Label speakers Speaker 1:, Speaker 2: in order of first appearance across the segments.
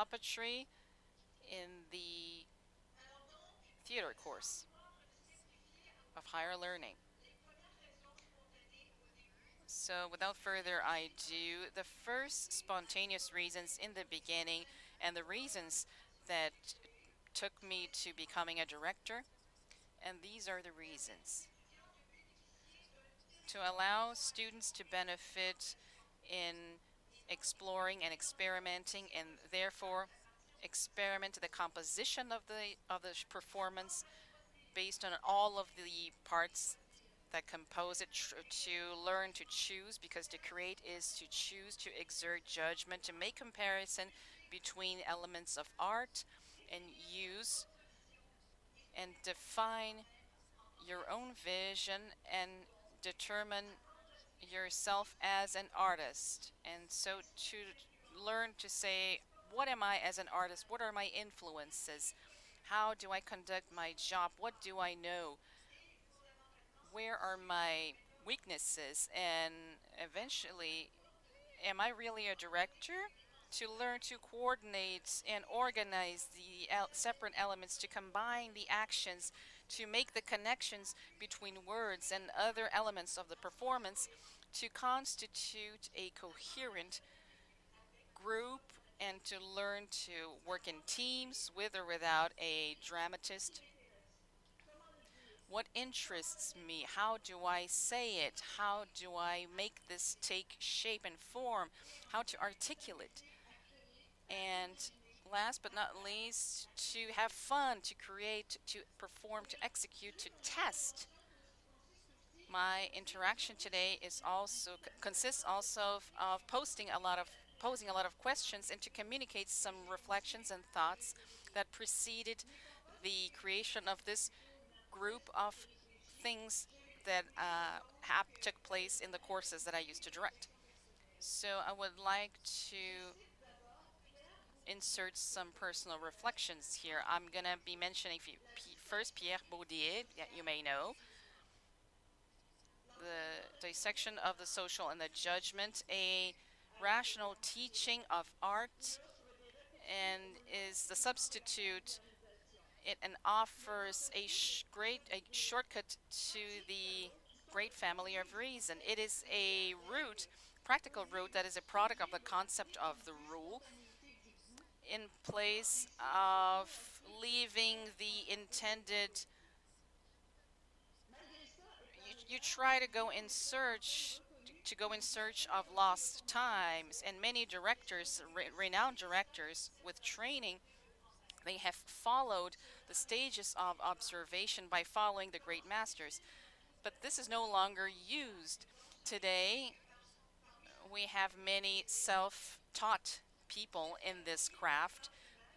Speaker 1: puppetry in the theater course of higher learning. So without further ado, the first spontaneous reasons in the beginning and the reasons that took me to becoming a director, and these are the reasons. To allow students to benefit in exploring and experimenting, and therefore experiment the composition of the performance based on all of the parts that compose it, to learn to choose, because to create is to choose, to exert judgment, to make comparison between elements of art and use and define your own vision and determine yourself as an artist. And so to learn to say, what am I as an artist? What are my influences? How do I conduct my job? What do I know? Where are my weaknesses? And eventually, am I really a director? To learn to coordinate and organize the separate elements, to combine the actions, to make the connections between words and other elements of the performance, to constitute a coherent group, and to learn to work in teams with or without a dramatist. What interests me? How do I say it? How do I make this take shape and form? How to articulate? And last but not least, to have fun, to create, to perform, to execute, to test. My interaction today is also consists also of posing a lot of questions, and to communicate some reflections and thoughts that preceded the creation of this group of things that took place in the courses that I used to direct. So I would like to insert some personal reflections here. I'm going to be mentioning first Pierre Baudier, that you may know, the dissection of the social and the judgment, a rational teaching of art, and is the substitute and offers a shortcut to the great family of reason. It is a route, practical route, that is a product of the concept of the rule, in place of leaving the intended. You try to go in search of lost times, and many directors, renowned directors with training, they have followed the stages of observation by following the great masters. But this is no longer used. Today, we have many self-taught people in this craft,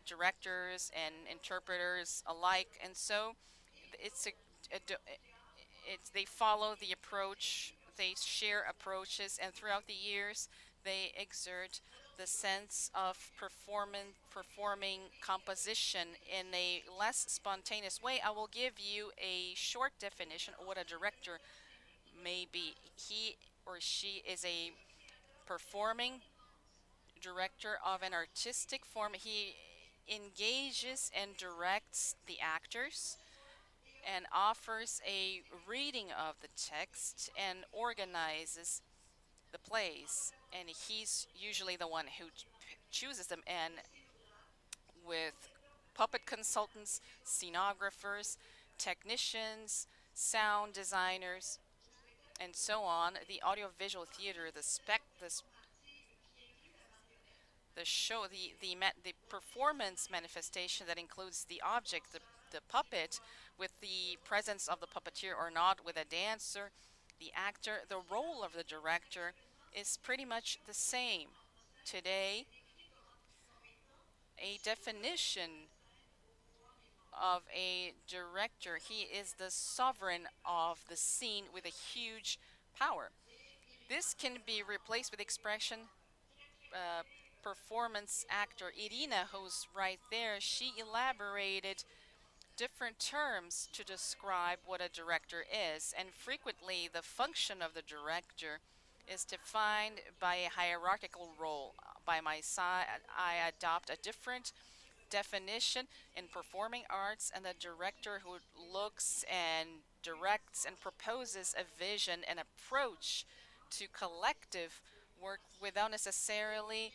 Speaker 1: directors and interpreters alike, and so they follow the approach, they share approaches, and throughout the years they exert the sense of performing composition in a less spontaneous way. I will give you a short definition of what a director may be. He or she is a performing director of an artistic form. He engages and directs the actors and offers a reading of the text and organizes the plays. And he's usually the one who chooses them, and with puppet consultants, scenographers, technicians, sound designers, and so on, the audiovisual theater, the show, the performance manifestation that includes the object, the puppet, with the presence of the puppeteer or not, with a dancer, the actor, the role of the director is pretty much the same. Today, a definition of a director, he is the sovereign of the scene with a huge power. This can be replaced with expression performance actor. Irina, who's right there, she elaborated different terms to describe what a director is, and frequently the function of the director is defined by a hierarchical role, by my side, I adopt a different definition in performing arts, and the director who looks and directs and proposes a vision and approach to collective work without necessarily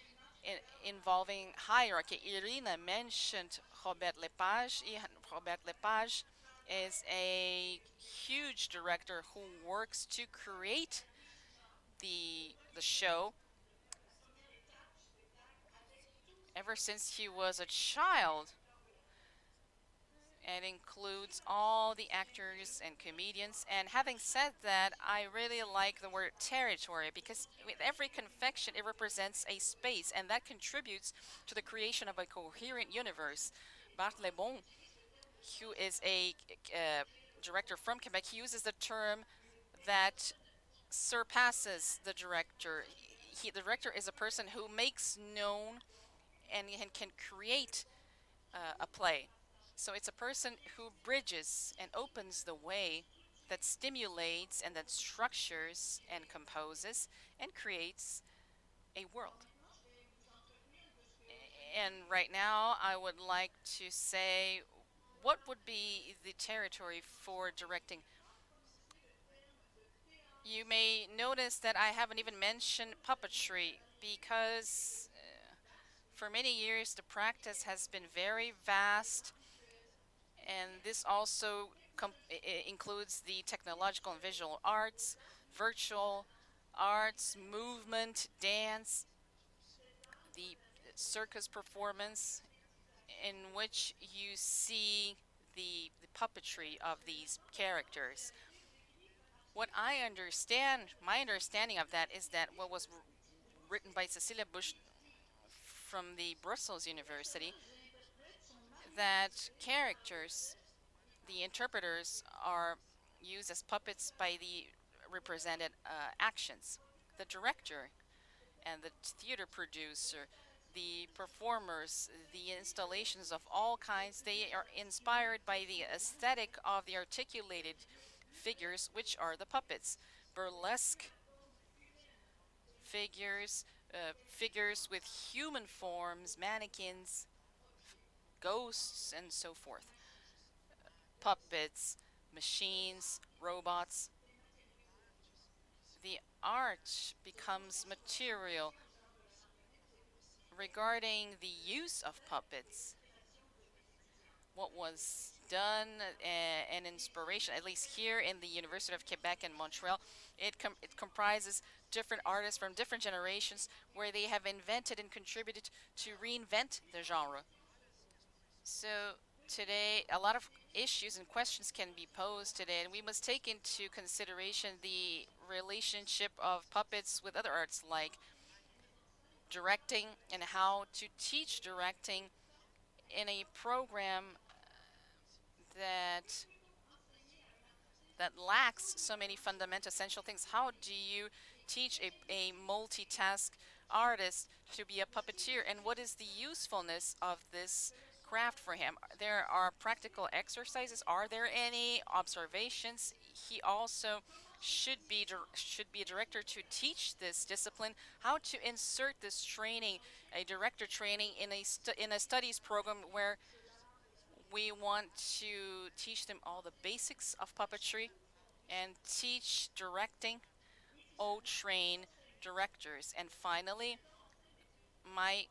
Speaker 1: involving hierarchy. Irina mentioned Robert Lepage. Robert Lepage is a huge director who works to create the show ever since he was a child. It includes all the actors and comedians. And having said that, I really like the word territory, because with every confection it represents a space, and that contributes to the creation of a coherent universe. Bart Lebon, who is a director from Quebec, he uses the term that surpasses the director. The director is a person who makes known and can create a play. So it's a person who bridges and opens the way, that stimulates and that structures and composes and creates a world. And right now I would like to say, what would be the territory for directing? You may notice that I haven't even mentioned puppetry, because for many years the practice has been very vast, and this also includes the technological and visual arts, virtual arts, movement, dance, the circus performance, in which you see the puppetry of these characters. What I understand, my understanding of that, is that what was written by Cecilia Bush from the Brussels University, that characters, the interpreters, are used as puppets by the represented actions. The director and the theater producer, the performers, the installations of all kinds, they are inspired by the aesthetic of the articulated figures, which are the puppets. Burlesque figures, figures with human forms, mannequins, ghosts, and so forth. Puppets, machines, robots. The art becomes material. Regarding the use of puppets, what was done, an inspiration, at least here in the University of Quebec and Montreal, it comprises different artists from different generations, where they have invented and contributed to reinvent the genre. So today, a lot of issues and questions can be posed today, and we must take into consideration the relationship of puppets with other arts, like directing, and how to teach directing in a program that lacks so many fundamental essential things. How do you teach a multitask artist to be a puppeteer, and what is the usefulness of this craft for him? There are practical exercises. Are there any observations? He also should be a director to teach this discipline, how to insert this training, a director training, in a studies program where we want to teach them all the basics of puppetry and teach directing, train directors. And finally, my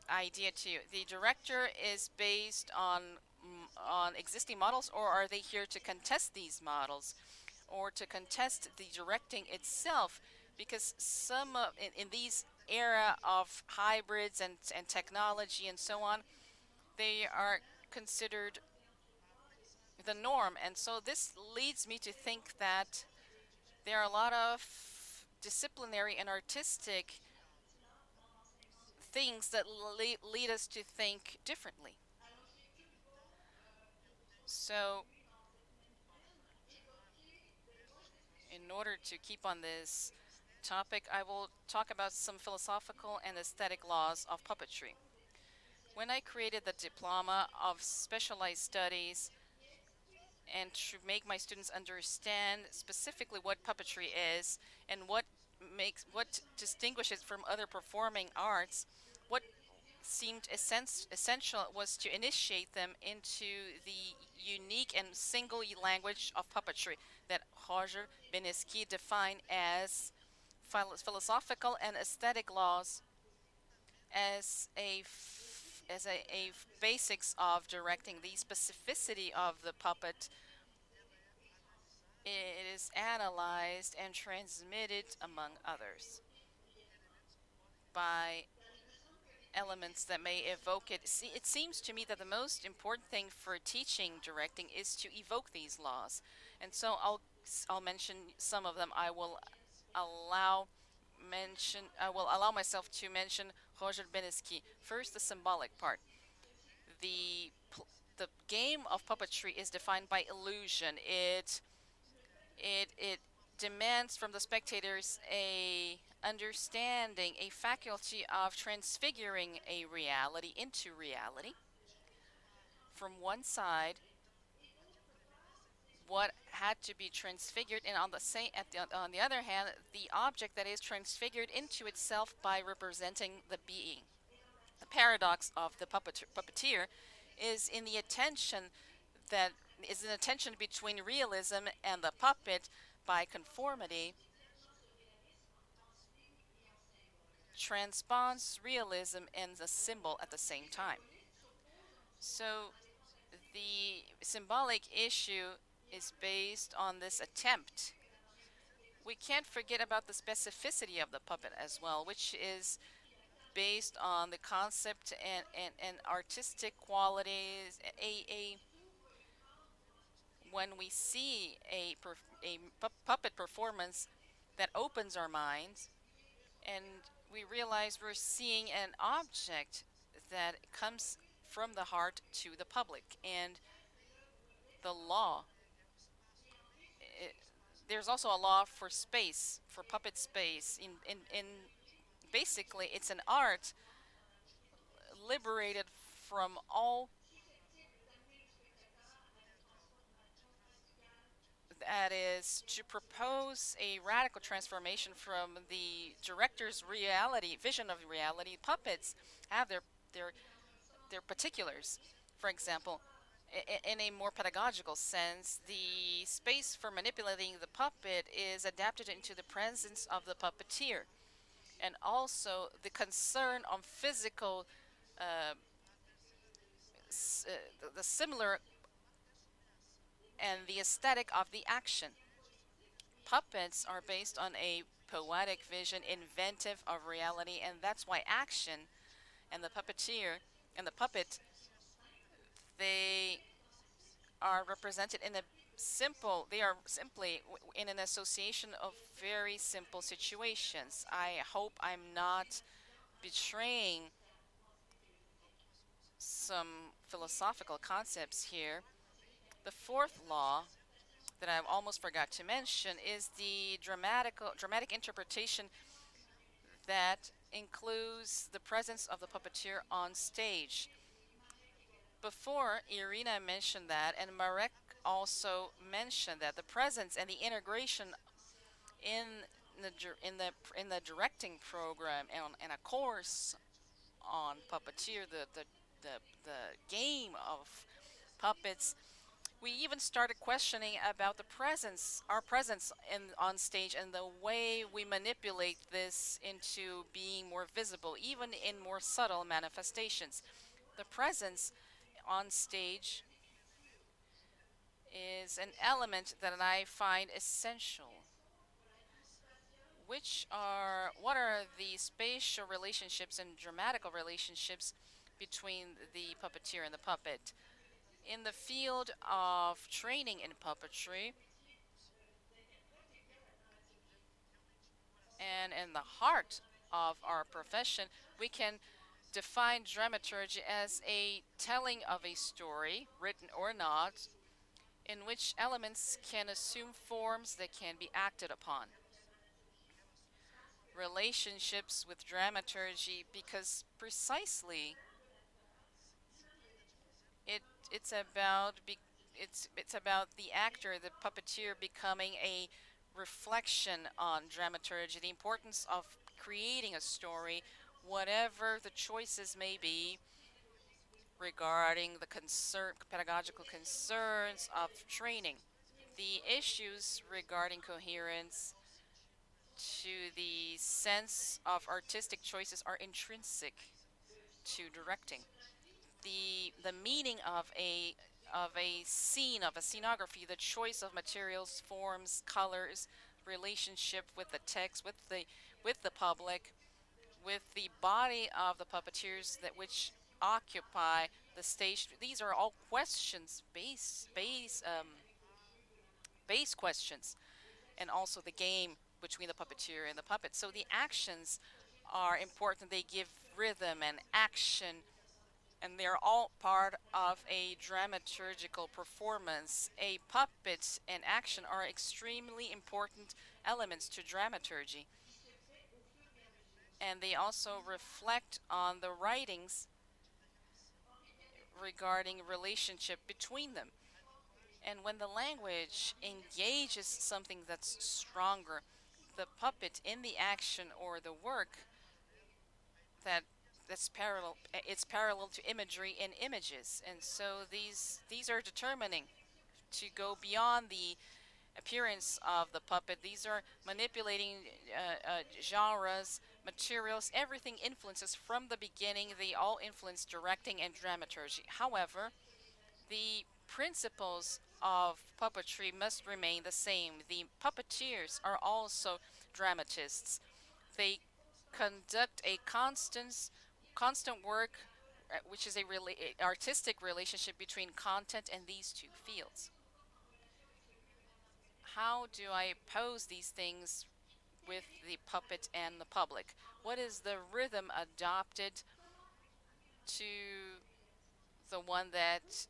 Speaker 1: idea to you, the director is based on existing models, or are they here to contest these models, or to contest the directing itself? Because some in these era of hybrids and technology and so on, they are considered the norm. And so this leads me to think that there are a lot of disciplinary and artistic things that lead us to think differently. So in order to keep on this topic, I will talk about some philosophical and aesthetic laws of puppetry. When I created the diploma of specialized studies, and to make my students understand specifically what puppetry is and what what distinguishes from other performing arts, what seemed essential was to initiate them into the unique and single language of puppetry that Roger Beniski defined as philosophical and aesthetic laws as a basics of directing. The specificity of the puppet, it is analyzed and transmitted, among others, by elements that may evoke it. See, it seems to me that the most important thing for teaching directing is to evoke these laws, and so I'll mention some of them. I will allow myself to mention Roger Beniski. First, the symbolic part. The the game of puppetry is defined by illusion. It demands from the spectators a understanding, a faculty of transfiguring a reality into reality. From one side, what had to be transfigured, and on the other hand, the object that is transfigured into itself by representing the being. The paradox of the puppeteer is in the attention that is an attention between realism and the puppet by conformity transpons realism and the symbol at the same time. So the symbolic issue is based on this attempt. We can't forget about the specificity of the puppet as well, which is based on the concept and artistic qualities. When we see a puppet performance that opens our minds, and we realize we're seeing an object that comes from the heart to the public. And the law, there's also a law for space, for puppet space. In basically, it's an art liberated from all that is to propose a radical transformation from the director's reality, vision of reality. Puppets have their particulars. For example, in a more pedagogical sense, the space for manipulating the puppet is adapted into the presence of the puppeteer, and also the concern on physical, the similar and the aesthetic of the action. Puppets are based on a poetic vision, inventive of reality, and that's why action and the puppeteer and the puppet, they are represented in a they are simply in an association of very simple situations. I hope I'm not betraying some philosophical concepts here. The fourth law that I almost forgot to mention is the dramatic interpretation that includes the presence of the puppeteer on stage. Before, Irina mentioned that, and Marek also mentioned that the presence and the integration in the directing program and a course on puppeteer, the game of puppets. We even started questioning about our presence on stage, and the way we manipulate this into being more visible, even in more subtle manifestations. The presence on stage is an element that I find essential. What are the spatial relationships and dramatical relationships between the puppeteer and the puppet? In the field of training in puppetry, and in the heart of our profession, we can define dramaturgy as a telling of a story, written or not, in which elements can assume forms that can be acted upon. Relationships with dramaturgy, because precisely it's about the actor, the puppeteer, becoming a reflection on dramaturgy, the importance of creating a story, whatever the choices may be regarding the pedagogical concerns of training. The issues regarding coherence to the sense of artistic choices are intrinsic to directing. The meaning of a scene, of a scenography, the choice of materials, forms, colors, relationship with the text, with the public, with the body of the puppeteers that which occupy the stage. These are all questions, base questions, and also the game between the puppeteer and the puppet. So the actions are important. They give rhythm and action, and they're all part of a dramaturgical performance. A puppet and action are extremely important elements to dramaturgy, and they also reflect on the writings regarding relationship between them. And when the language engages something that's stronger, the puppet in the action or the work that that's parallel, it's parallel to imagery in images. And so these are determining to go beyond the appearance of the puppet. These are manipulating genres, materials, everything influences from the beginning. They all influence directing and dramaturgy. However, the principles of puppetry must remain the same. The puppeteers are also dramatists. They conduct a constant work, which is a artistic relationship between content and these two fields. How do I pose these things with the puppet and the public? What is the rhythm adopted to the one that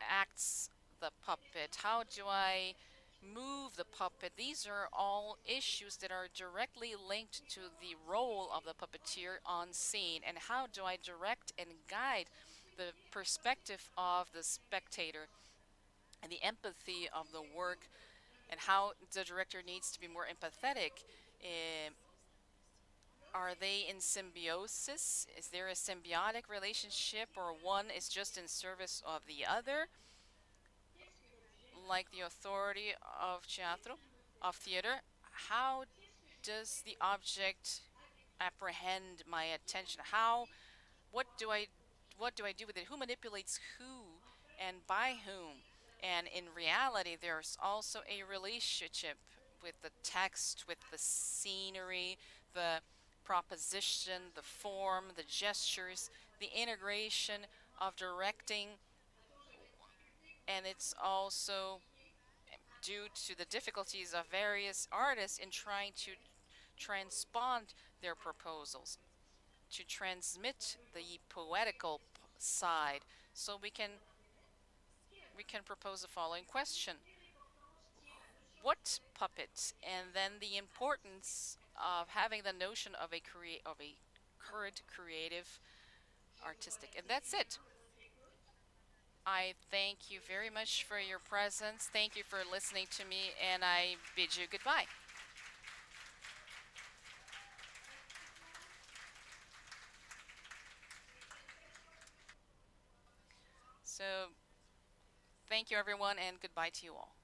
Speaker 1: acts the puppet? How do I move the puppet? These are all issues that are directly linked to the role of the puppeteer on scene. And how do I direct and guide the perspective of the spectator and the empathy of the work, and how the director needs to be more empathetic? Are they in symbiosis? Is there a symbiotic relationship, or one is just in service of the other? Like the authority of theater, how does the object apprehend my attention? What do I do with it? Who manipulates who and by whom? And in reality, there's also a relationship with the text, with the scenery, the proposition, the form, the gestures, the integration of directing, and it's also due to the difficulties of various artists in trying to transpond their proposals, to transmit the poetical side. So we can propose the following question: what puppet? And then the importance of having the notion of a current creative artistic. And that's it. I thank you very much for your presence. Thank you for listening to me, and I bid you goodbye. So, thank you everyone, and goodbye to you all.